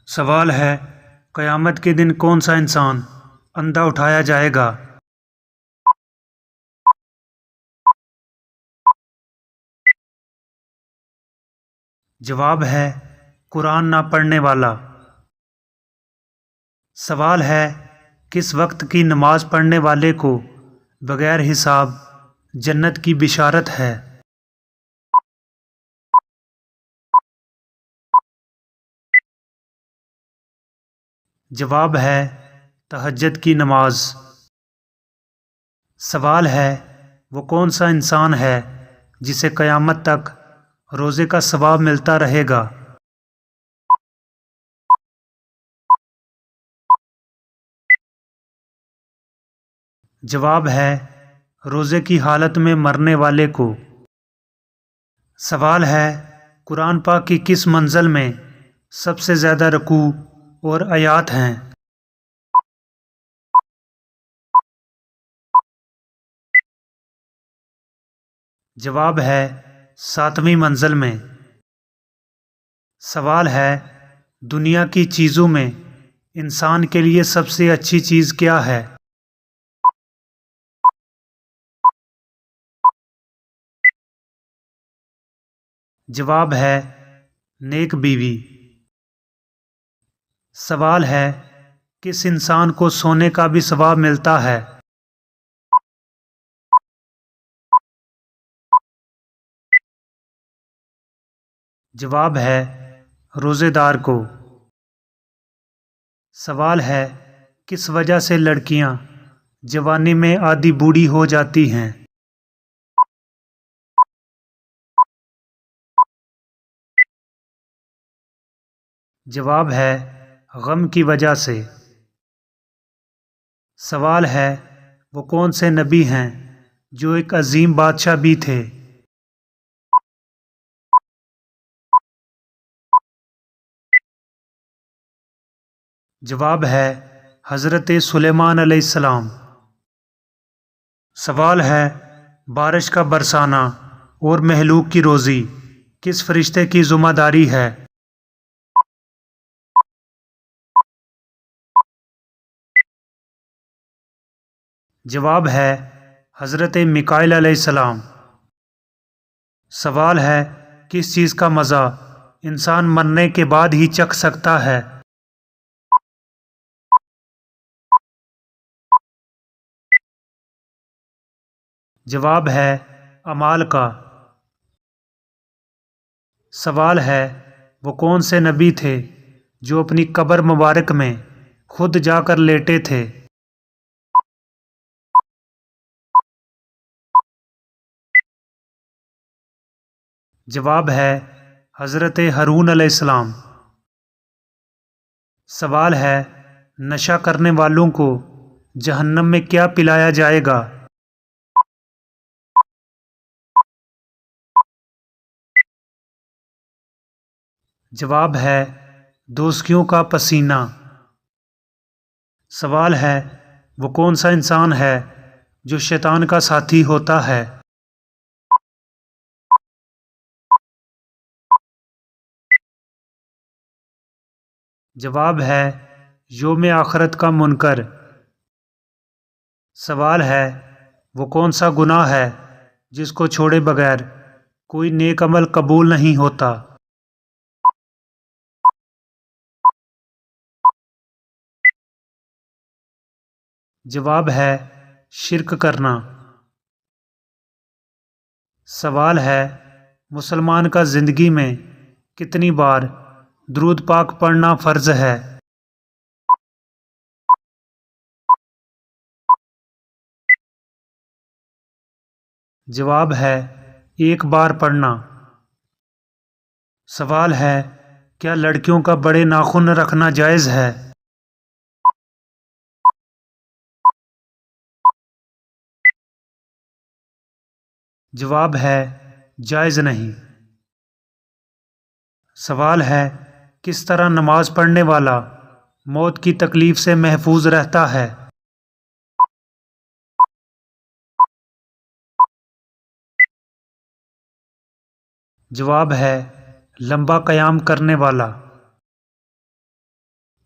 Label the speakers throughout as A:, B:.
A: سوال ہے قیامت کے دن کون سا انسان اندھا اٹھایا جائے گا؟ جواب ہے قرآن نہ پڑھنے والا۔ سوال ہے کس وقت کی نماز پڑھنے والے کو بغیر حساب جنت کی بشارت ہے؟ جواب ہے تہجد کی نماز۔ سوال ہے وہ کون سا انسان ہے جسے قیامت تک روزے کا ثواب ملتا رہے گا؟ جواب ہے روزے کی حالت میں مرنے والے کو۔ سوال ہے قرآن پاک کی کس منزل میں سب سے زیادہ رکوع اور آیات ہیں؟ جواب ہے 7ویں منزل میں۔ سوال ہے دنیا کی چیزوں میں انسان کے لیے سب سے اچھی چیز کیا ہے؟ جواب ہے نیک بیوی۔ سوال ہے کس انسان کو سونے کا بھی ثواب ملتا ہے؟ جواب ہے روزے دار کو۔ سوال ہے کس وجہ سے لڑکیاں جوانی میں آدھی بوڑھی ہو جاتی ہیں؟ جواب ہے غم کی وجہ سے۔ سوال ہے وہ کون سے نبی ہیں جو ایک عظیم بادشاہ بھی تھے؟ جواب ہے حضرت سلیمان علیہ السلام۔ سوال ہے بارش کا برسانا اور مہلوک کی روزی کس فرشتے کی ذمہ داری ہے؟ جواب ہے حضرت میکائیل علیہ السلام۔ سوال ہے کس چیز کا مزہ انسان مرنے کے بعد ہی چکھ سکتا ہے؟ جواب ہے اعمال کا۔ سوال ہے وہ کون سے نبی تھے جو اپنی قبر مبارک میں خود جا کر لیٹے تھے؟ جواب ہے حضرت ہارون علیہ السلام۔ سوال ہے نشہ کرنے والوں کو جہنم میں کیا پلایا جائے گا؟ جواب ہے دوزخیوں کا پسینہ۔ سوال ہے وہ کون سا انسان ہے جو شیطان کا ساتھی ہوتا ہے؟ جواب ہے یوم آخرت کا منکر۔ سوال ہے وہ کون سا گناہ ہے جس کو چھوڑے بغیر کوئی نیک عمل قبول نہیں ہوتا؟ جواب ہے شرک کرنا۔ سوال ہے مسلمان کا زندگی میں کتنی بار درود پاک پڑھنا فرض ہے؟ جواب ہے ایک بار پڑھنا۔ سوال ہے کیا لڑکیوں کا بڑے ناخن رکھنا جائز ہے؟ جواب ہے جائز نہیں۔ سوال ہے کس طرح نماز پڑھنے والا موت کی تکلیف سے محفوظ رہتا ہے؟ جواب ہے لمبا قیام کرنے والا۔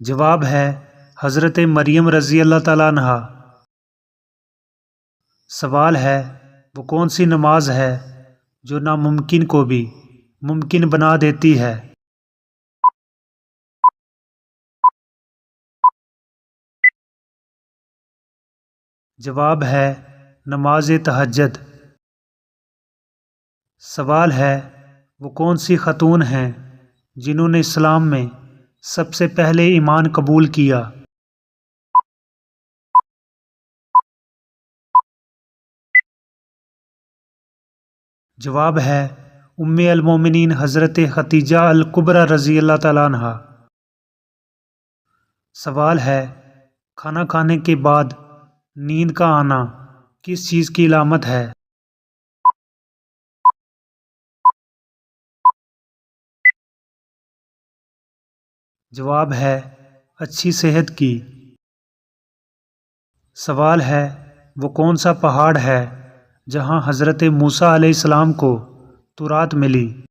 A: جواب ہے حضرت مریم رضی اللہ تعالیٰ عنہا۔ سوال ہے وہ کون سی نماز ہے جو ناممکن کو بھی ممکن بنا دیتی ہے؟ جواب ہے نماز تہجد۔ سوال ہے وہ کون سی خاتون ہیں جنہوں نے اسلام میں سب سے پہلے ایمان قبول کیا؟ جواب ہے ام المومنین حضرت خدیجہ الکبریٰ رضی اللہ تعالیٰ عنہا۔ سوال ہے کھانا کھانے کے بعد نیند کا آنا کس چیز کی علامت ہے؟ جواب ہے اچھی صحت کی۔ سوال ہے وہ کون سا پہاڑ ہے جہاں حضرت موسیٰ علیہ السلام کو تورات ملی؟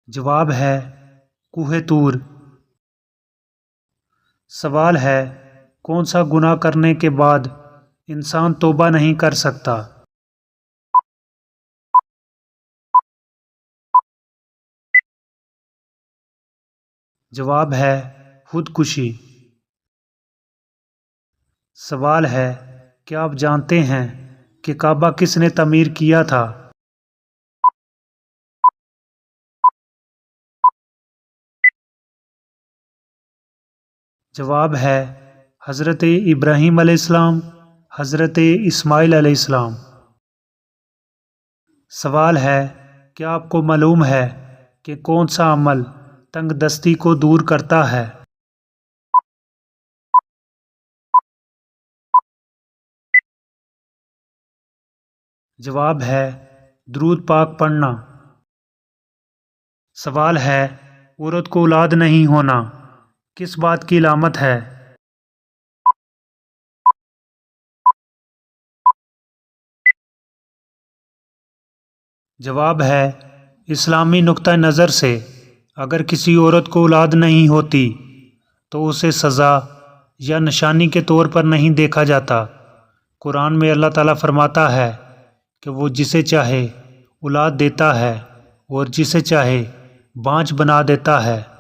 A: جواب ہے کوہ طور۔ سوال ہے کون سا گناہ کرنے کے بعد انسان توبہ نہیں کر سکتا؟ جواب ہے خودکشی۔ سوال ہے کیا آپ جانتے ہیں کہ کعبہ کس نے تعمیر کیا تھا؟ جواب ہے حضرت ابراہیم علیہ السلام، حضرت اسماعیل علیہ السلام۔ سوال ہے کیا آپ کو معلوم ہے کہ کون سا عمل تنگ دستی کو دور کرتا ہے؟ جواب ہے درود پاک پڑھنا۔ سوال ہے عورت کو اولاد نہیں ہونا کس بات کی علامت ہے؟ جواب ہے اسلامی نقطہ نظر سے اگر کسی عورت کو اولاد نہیں ہوتی تو اسے سزا یا نشانی کے طور پر نہیں دیکھا جاتا۔ قرآن میں اللہ تعالیٰ فرماتا ہے کہ وہ جسے چاہے اولاد دیتا ہے اور جسے چاہے بانجھ بنا دیتا ہے۔